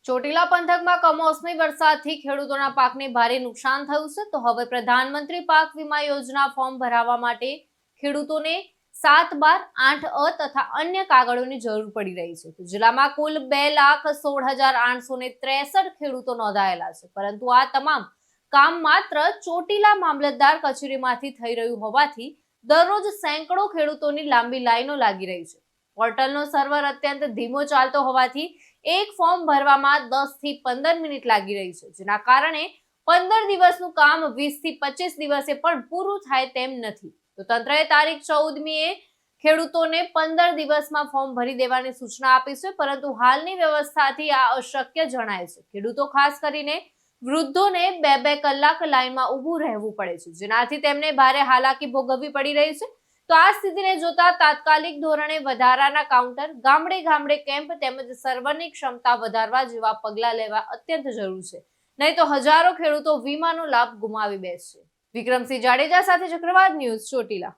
ચોટીલા પંથકમાં કમોસમી વરસાદથી ખેડૂતોના પાકને ભારે નુકસાન થયું છે. તો હવે પ્રધાનમંત્રી પાક વીમા યોજના ફોર્મ ભરવા માટે ખેડૂતોને 7/12 8 તથા અન્ય કાગળોની જરૂર પડી રહી છે. જિલ્લામાં કુલ 2,16,863 ખેડૂતો નોંધાયેલા છે, પરંતુ આ તમામ કામ માત્ર ચોટીલા મામલતદાર કચેરીમાંથી થઈ રહ્યું હોવાથી દરરોજ સેંકડો ખેડૂતોની લાંબી લાઈનો લાગી રહી છે. પોર્ટલનો સર્વર અત્યંત ધીમો ચાલતો હોવાથી એક ફોર્મ ભરવામાં 10 થી 15 મિનિટ લાગી રહી છે, જેના કારણે 15 દિવસનું કામ 20 થી 25 દિવસે પણ પૂરું થાય તેમ નથી. તો તંત્રએ તારીખ 14મીએ ખેડૂતોને 15 દિવસમાં ફોર્મ ભરી દેવાની સૂચના આપી છે, પરંતુ હાલની વ્યવસ્થાથી આ અશક્ય જણાય છે. ખેડૂતો ખાસ કરીને વૃદ્ધોને 2-2 કલાક લાઈનમાં ઊભું રહેવું પડે છે, જેનાથી તેમને ભારે હાલાકી ભોગવવી પડી રહી છે. તો આ સ્થિતિને જોતા તાત્કાલિક ધોરણે વધારાના કાઉન્ટર, ગામડે ગામડે કેમ્પ તેમજ સર્વરની ક્ષમતા વધારવા જેવા પગલાં લેવા અત્યંત જરૂર છે. નહીં તો હજારો ખેડૂતો વીમાનો લાભ ગુમાવી બેસશે. વિક્રમસિંહ જાડેજા સાથે ચક્રવાત ન્યૂઝ, ચોટીલા.